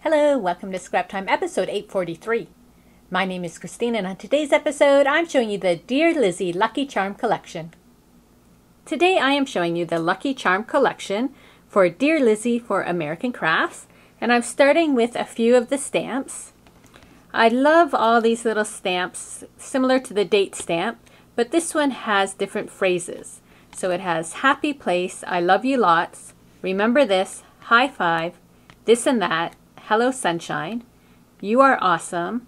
Hello, welcome to Scrap Time episode 843. My name is Christine, and on today's episode I'm showing you the Dear Lizzy Lucky Charm collection. Today I am showing you the Lucky Charm collection for Dear Lizzy for American Crafts, and I'm starting with a few of the stamps. I love all these little stamps similar to the date stamp, but this one has different phrases. So it has happy place, I love you lots, remember this, high five, this and that, hello sunshine, you are awesome,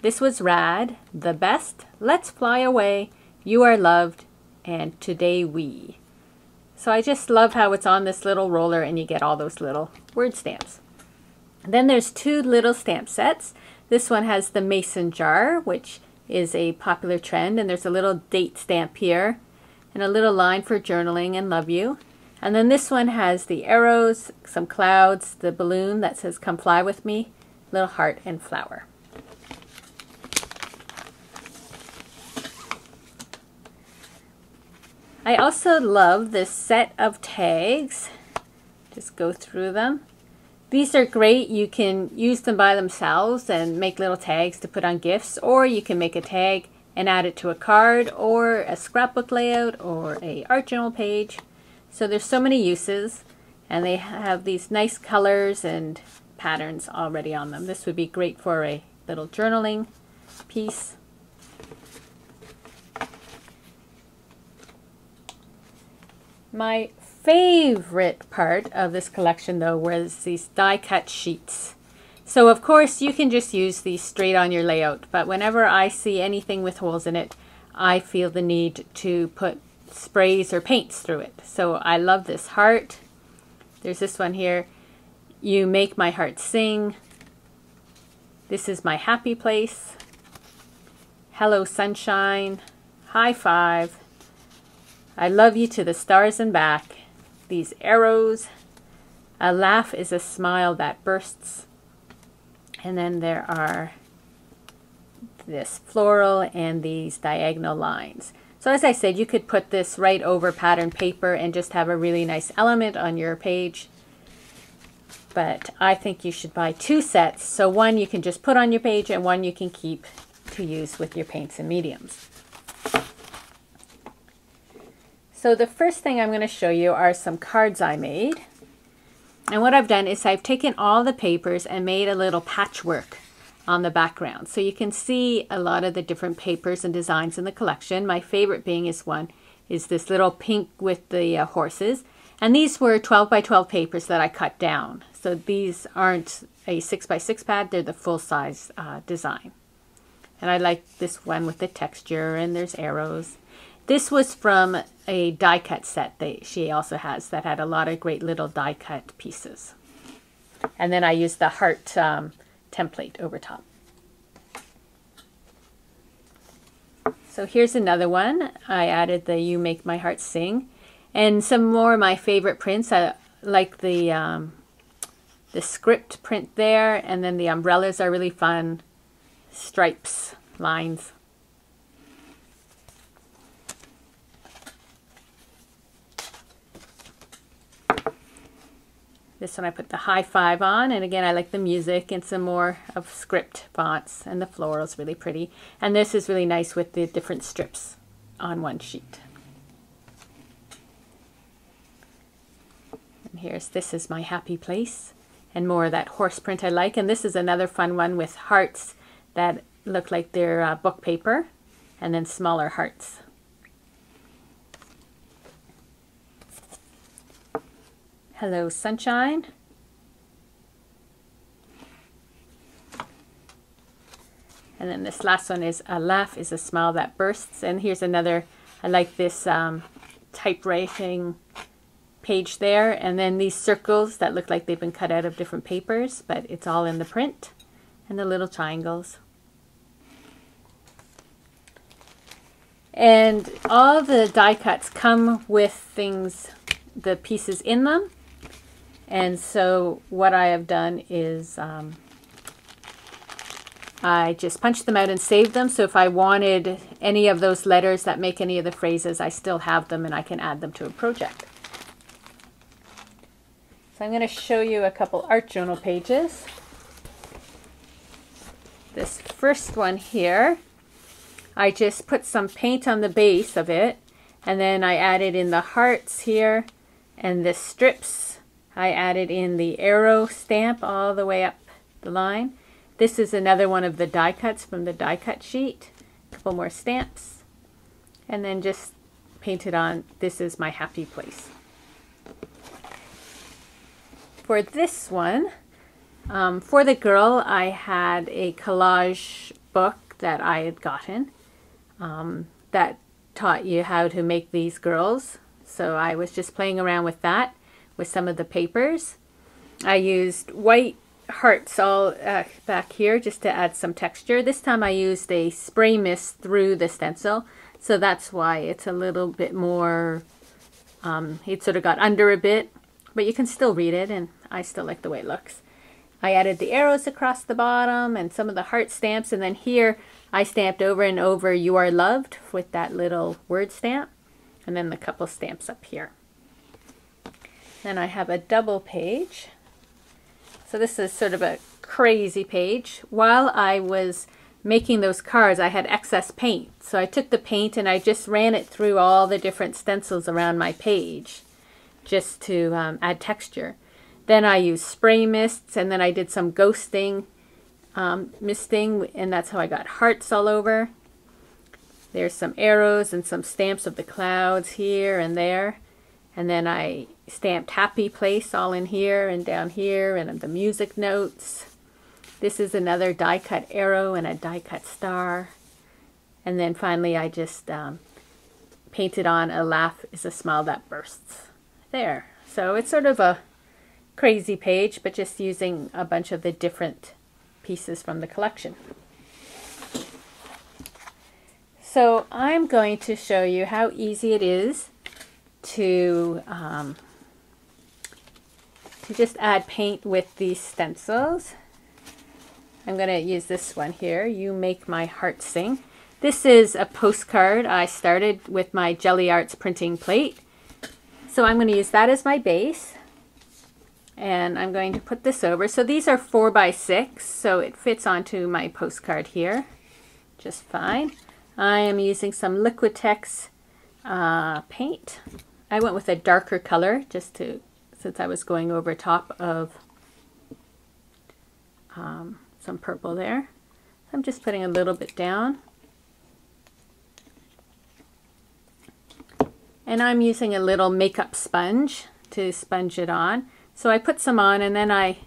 this was rad, the best, let's fly away, you are loved, and today we. So I just love how it's on this little roller and you get all those little word stamps. Then there's two little stamp sets. This one has the mason jar, which is a popular trend, and there's a little date stamp here and a little line for journaling and love you. And then this one has the arrows, some clouds, the balloon that says come fly with me, little heart and flower. I also love this set of tags. Just go through them. These are great. You can use them by themselves and make little tags to put on gifts, or you can make a tag and add it to a card or a scrapbook layout or a art journal page. So there's so many uses, and they have these nice colors and patterns already on them. This would be great for a little journaling piece. My favorite part of this collection though was these die cut sheets. So of course you can just use these straight on your layout, but whenever I see anything with holes in it, I feel the need to put sprays or paints through it. So I love this heart. There's this one here, you make my heart sing, this is my happy place, hello sunshine, high five, I love you to the stars and back, these arrows, a laugh is a smile that bursts, and then there are this floral and these diagonal lines. So as I said, you could put this right over pattern paper and just have a really nice element on your page. But I think you should buy two sets. So one you can just put on your page and one you can keep to use with your paints and mediums. So the first thing I'm going to show you are some cards I made. And what I've done is I've taken all the papers and made a little patchwork on the background. So you can see a lot of the different papers and designs in the collection. My favorite being is this little pink with the horses. And these were 12 by 12 papers that I cut down. So these aren't a 6 by 6 pad, they're the full size design. And I like this one with the texture, and there's arrows. This was from a die cut set that she also has that had a lot of great little die cut pieces. And then I used the heart template over top. So here's another one. I added the You Make My Heart Sing, and some more of my favorite prints. I like the script print there, and then the umbrellas are really fun. Stripes, lines. This one I put the high five on, and again I like the music and some more of script fonts, and the floral is really pretty. And this is really nice with the different strips on one sheet. And here's This Is My Happy Place, and more of that horse print I like. And this is another fun one with hearts that look like they're book paper, and then smaller hearts. Hello sunshine. And then this last one is a laugh is a smile that bursts. And here's another, I like this typewriting page there. And then these circles that look like they've been cut out of different papers, but it's all in the print. And the little triangles. And all the die cuts come with things, the pieces in them. And so what I have done is I just punched them out and saved them. So if I wanted any of those letters that make any of the phrases, I still have them and I can add them to a project. So I'm going to show you a couple art journal pages. This first one here, I just put some paint on the base of it, and then I added in the hearts here, and the strips, I added in the arrow stamp all the way up the line. This is another one of the die cuts from the die cut sheet. A couple more stamps, and then just painted on, this is my happy place. For this one, for the girl, I had a collage book that I had gotten that taught you how to make these girls. So I was just playing around with that with some of the papers. I used white hearts all back here just to add some texture. This time I used a spray mist through the stencil, so that's why it's a little bit more, it sort of got under a bit, but you can still read it, and I still like the way it looks. I added the arrows across the bottom and some of the heart stamps, and then here I stamped over and over "You Are Loved" with that little word stamp, and then the couple stamps up here. Then I have a double page. So this is sort of a crazy page. While I was making those cards, I had excess paint. So I took the paint and I just ran it through all the different stencils around my page just to add texture. Then I used spray mists, and then I did some ghosting misting, and that's how I got hearts all over. There's some arrows and some stamps of the clouds here and there. And then I stamped happy place all in here and down here, and the music notes. This is another die cut arrow and a die cut star. And then finally I just painted on "A laugh is a smile that bursts." There. So it's sort of a crazy page, but just using a bunch of the different pieces from the collection. So I'm going to show you how easy it is to just add paint with these stencils. I'm going to use this one here, "You Make My Heart Sing." This is a postcard I started with my Jelly Arts printing plate. So I'm going to use that as my base, and I'm going to put this over. So these are 4x6, so it fits onto my postcard here just fine. I am using some Liquitex paint. I went with a darker color just to, since I was going over top of some purple there. I'm just putting a little bit down. And I'm using a little makeup sponge to sponge it on. So I put some on and then I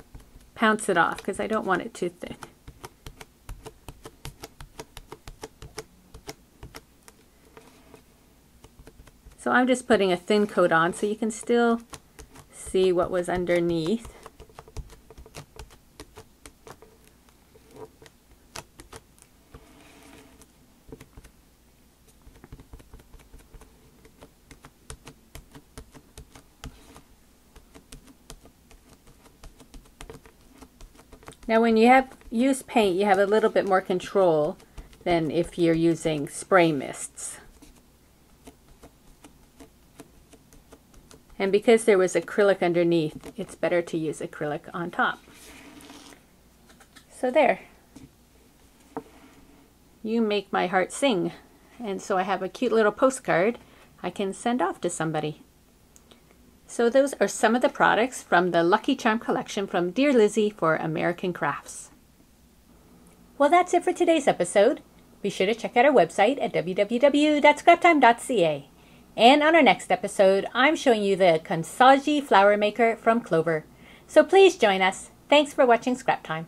pounce it off because I don't want it too thick. So I'm just putting a thin coat on so you can still see what was underneath. Now when you use paint, you have a little bit more control than if you're using spray mists. And because there was acrylic underneath, it's better to use acrylic on top. So there. You make my heart sing. And so I have a cute little postcard I can send off to somebody. So those are some of the products from the Lucky Charm collection from Dear Lizzy for American Crafts. Well, that's it for today's episode. Be sure to check out our website at www.scraptime.ca. And on our next episode, I'm showing you the Kansaji flower maker from Clover. So please join us. Thanks for watching Scrap Time.